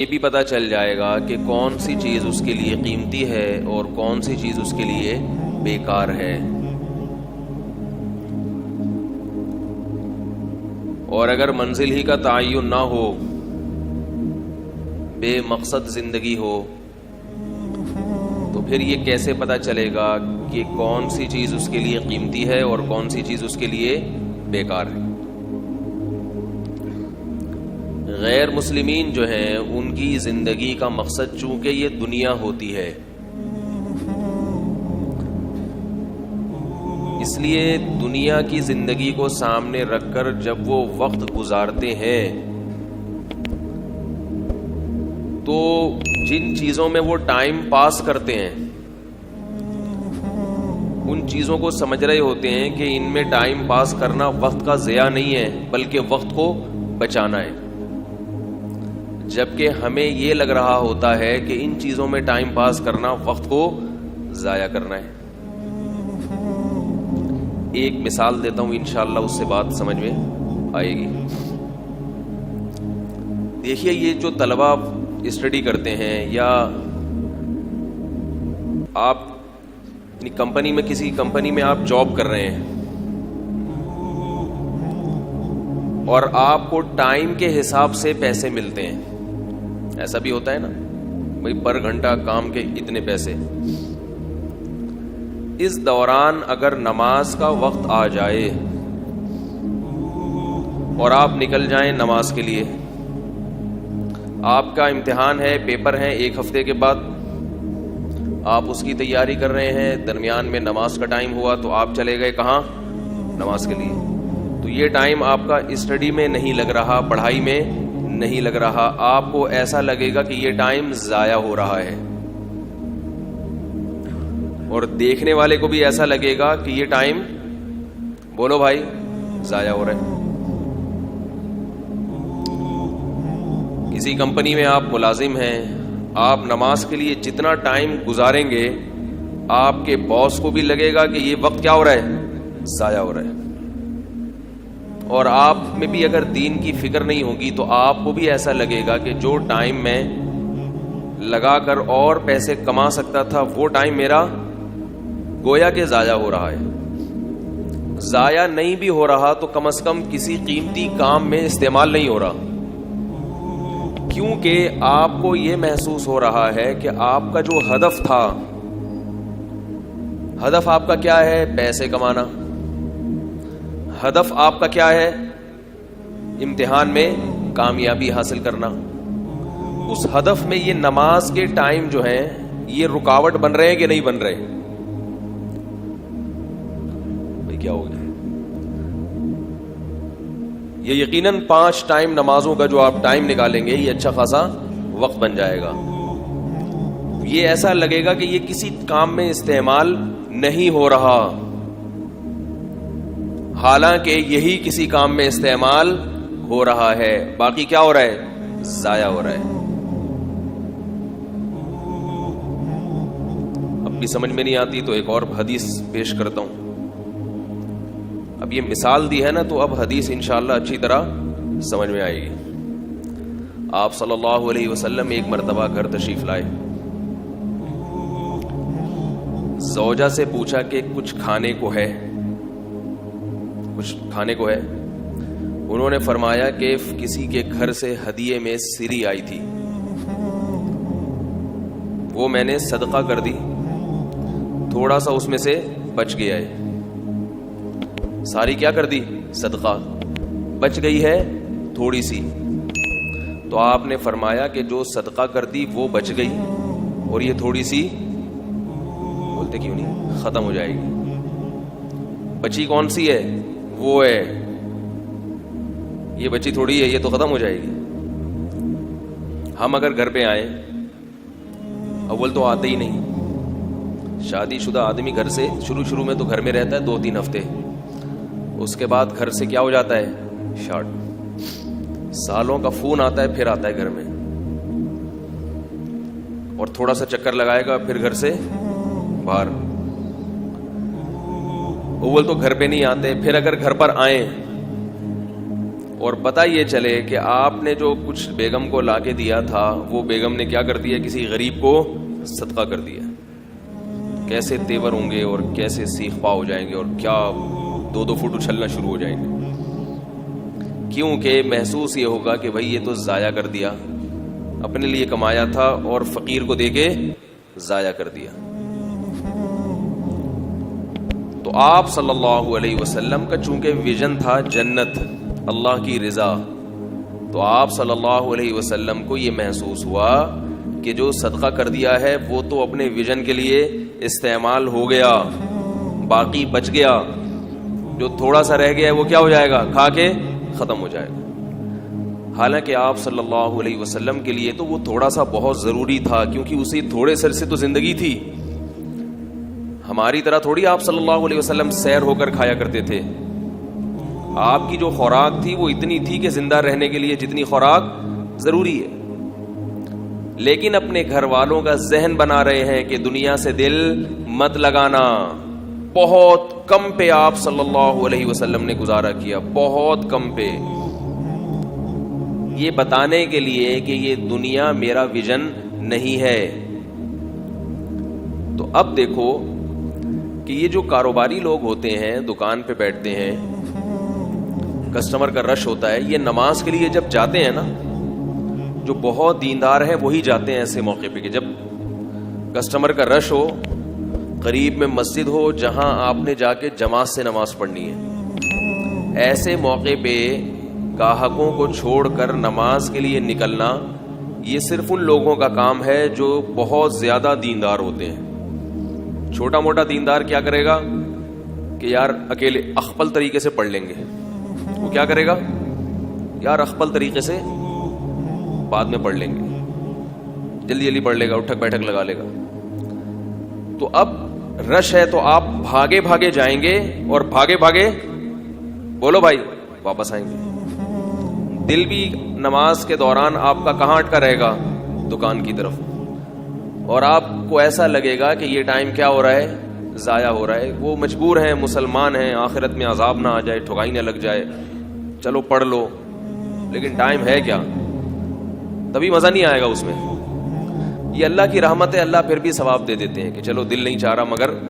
یہ بھی پتہ چل جائے گا کہ کون سی چیز اس کے لیے قیمتی ہے اور کون سی چیز اس کے لیے بیکار ہے. اور اگر منزل ہی کا تعین نہ ہو، بے مقصد زندگی ہو، تو پھر یہ کیسے پتہ چلے گا کہ کون سی چیز اس کے لیے قیمتی ہے اور کون سی چیز اس کے لیے بیکار ہے؟ غیر مسلمین جو ہیں ان کی زندگی کا مقصد چونکہ یہ دنیا ہوتی ہے، اس لیے دنیا کی زندگی کو سامنے رکھ کر جب وہ وقت گزارتے ہیں تو جن چیزوں میں وہ ٹائم پاس کرتے ہیں ان چیزوں کو سمجھ رہے ہوتے ہیں کہ ان میں ٹائم پاس کرنا وقت کا ضیاع نہیں ہے بلکہ وقت کو بچانا ہے، جبکہ ہمیں یہ لگ رہا ہوتا ہے کہ ان چیزوں میں ٹائم پاس کرنا وقت کو ضائع کرنا ہے. ایک مثال دیتا ہوں، انشاءاللہ اس سے بات سمجھ میں آئے گی. دیکھیے، یہ جو طلبہ اسٹڈی کرتے ہیں یا آپ کمپنی میں کسی کمپنی میں آپ جاب کر رہے ہیں اور آپ کو ٹائم کے حساب سے پیسے ملتے ہیں، ایسا بھی ہوتا ہے نا بھئی پر گھنٹہ کام کے اتنے پیسے. اس دوران اگر نماز کا وقت آ جائے اور آپ نکل جائیں نماز کے لیے، آپ کا امتحان ہے، پیپر ہے، ایک ہفتے کے بعد آپ اس کی تیاری کر رہے ہیں، درمیان میں نماز کا ٹائم ہوا تو آپ چلے گئے کہاں؟ نماز کے لیے. تو یہ ٹائم آپ کا اسٹڈی میں نہیں لگ رہا، پڑھائی میں نہیں لگ رہا، آپ کو ایسا لگے گا کہ یہ ٹائم ضائع ہو رہا ہے، اور دیکھنے والے کو بھی ایسا لگے گا کہ یہ ٹائم، بولو بھائی، ضائع ہو رہا ہے. کسی کمپنی میں آپ ملازم ہیں، آپ نماز کے لیے جتنا ٹائم گزاریں گے آپ کے باس کو بھی لگے گا کہ یہ وقت کیا ہو رہا ہے؟ ضائع ہو رہا ہے. اور آپ میں بھی اگر دین کی فکر نہیں ہوگی تو آپ کو بھی ایسا لگے گا کہ جو ٹائم میں لگا کر اور پیسے کما سکتا تھا وہ ٹائم میرا گویا کہ ضائع ہو رہا ہے. ضائع نہیں بھی ہو رہا تو کم از کم کسی قیمتی کام میں استعمال نہیں ہو رہا، کیونکہ آپ کو یہ محسوس ہو رہا ہے کہ آپ کا جو ہدف تھا، ہدف آپ کا کیا ہے؟ پیسے کمانا. ہدف آپ کا کیا ہے؟ امتحان میں کامیابی حاصل کرنا. اس ہدف میں یہ نماز کے ٹائم جو ہیں یہ رکاوٹ بن رہے ہیں کہ نہیں بن رہے؟ بھائی کیا ہو گیا؟ یہ یقیناً 5 ٹائم نمازوں کا جو آپ ٹائم نکالیں گے یہ اچھا خاصا وقت بن جائے گا. یہ ایسا لگے گا کہ یہ کسی کام میں استعمال نہیں ہو رہا، حالانکہ یہی کسی کام میں استعمال ہو رہا ہے، باقی کیا ہو رہا ہے؟ ضائع ہو رہا ہے. اب بھی سمجھ میں نہیں آتی تو ایک اور حدیث پیش کرتا ہوں. اب یہ مثال دی ہے نا تو اب حدیث انشاءاللہ اچھی طرح سمجھ میں آئے گی. آپ صلی اللہ علیہ وسلم ایک مرتبہ گھر تشریف لائے، زوجہ سے پوچھا کہ کچھ کھانے کو ہے؟ کچھ کھانے کو ہے؟ انہوں نے فرمایا کہ کسی کے گھر سے ہدیے میں سری آئی تھی، وہ میں نے صدقہ کر دی، تھوڑا سا اس میں سے بچ گیا ہے. ساری کیا کر دی؟ صدقہ. بچ گئی ہے تھوڑی سی، تو آپ نے فرمایا کہ جو صدقہ کر دی وہ بچ گئی اور یہ تھوڑی سی، بولتے کیوں نہیں، ختم ہو جائے گی. بچی کون سی ہے؟ وہ ہے، یہ بچی تھوڑی ہے، یہ تو ختم ہو جائے گی. ہم اگر گھر پہ آئیں، اول تو آتے ہی نہیں، شادی شدہ آدمی گھر سے شروع میں تو گھر میں رہتا ہے 2-3 ہفتے، اس کے بعد گھر سے کیا ہو جاتا ہے؟ شارٹ. سالوں کا فون آتا ہے پھر آتا ہے گھر میں، اور تھوڑا سا چکر لگائے گا پھر گھر سے باہر. اول تو گھر پہ نہیں آتے، پھر اگر گھر پر آئیں اور پتہ یہ چلے کہ آپ نے جو کچھ بیگم کو لا کے دیا تھا وہ بیگم نے کیا کر دیا, کسی غریب کو صدقہ کر دیا, کیسے تیور ہوں گے اور کیسے سیخ پا ہو جائیں گے اور کیا 2-2 فٹ اچھلنا شروع ہو جائیں گے, کیونکہ محسوس یہ ہوگا کہ بھائی یہ تو ضائع کر دیا, اپنے لیے کمایا تھا اور فقیر کو دے کے ضائع کر دیا. تو آپ صلی اللہ علیہ وسلم کا چونکہ ویژن تھا جنت, اللہ کی رضا, تو آپ صلی اللہ علیہ وسلم کو یہ محسوس ہوا کہ جو صدقہ کر دیا ہے وہ تو اپنے ویژن کے لیے استعمال ہو گیا, باقی بچ گیا, جو تھوڑا سا رہ گیا ہے وہ کیا ہو جائے گا, کھا کے ختم ہو جائے گا. حالانکہ آپ صلی اللہ علیہ وسلم کے لیے تو وہ تھوڑا سا بہت ضروری تھا, کیونکہ اسی تھوڑے سر سے تو زندگی تھی. ہماری طرح تھوڑی آپ صلی اللہ علیہ وسلم سیر ہو کر کھایا کرتے تھے. آپ کی جو خوراک تھی وہ اتنی تھی کہ زندہ رہنے کے لیے جتنی خوراک ضروری ہے. لیکن اپنے گھر والوں کا ذہن بنا رہے ہیں کہ دنیا سے دل مت لگانا. بہت کم پہ آپ صلی اللہ علیہ وسلم نے گزارا کیا, بہت کم پہ, یہ بتانے کے لیے کہ یہ دنیا میرا ویژن نہیں ہے. تو اب دیکھو کہ یہ جو کاروباری لوگ ہوتے ہیں, دکان پہ بیٹھتے ہیں, کسٹمر کا رش ہوتا ہے, یہ نماز کے لیے جب جاتے ہیں نا, جو بہت دیندار ہیں وہی جاتے ہیں ایسے موقع پہ کہ جب کسٹمر کا رش ہو, قریب میں مسجد ہو جہاں آپ نے جا کے جماعت سے نماز پڑھنی ہے. ایسے موقع پہ گاہکوں کو چھوڑ کر نماز کے لیے نکلنا یہ صرف ان لوگوں کا کام ہے جو بہت زیادہ دیندار ہوتے ہیں. چھوٹا موٹا دیندار کیا کرے گا کہ یار اکیلے اخپل طریقے سے پڑھ لیں گے. وہ کیا کرے گا, یار اخپل طریقے سے بعد میں پڑھ لیں گے, جلدی جلدی پڑھ لے گا, اٹھک بیٹھک لگا لے گا. تو اب رش ہے تو آپ بھاگے بھاگے جائیں گے اور بھاگے بھاگے بولو بھائی واپس آئیں گے. دل بھی نماز کے دوران آپ کا کہاں اٹکا رہے گا, دکان کی طرف, اور آپ کو ایسا لگے گا کہ یہ ٹائم کیا ہو رہا ہے, ضائع ہو رہا ہے. وہ مجبور ہیں, مسلمان ہیں, آخرت میں عذاب نہ آ جائے, ٹھگائی نہ لگ جائے, چلو پڑھ لو, لیکن ٹائم ہے کیا, تبھی مزہ نہیں آئے گا اس میں. یہ اللہ کی رحمت ہے, اللہ پھر بھی ثواب دے دیتے ہیں کہ چلو دل نہیں چاہ رہا مگر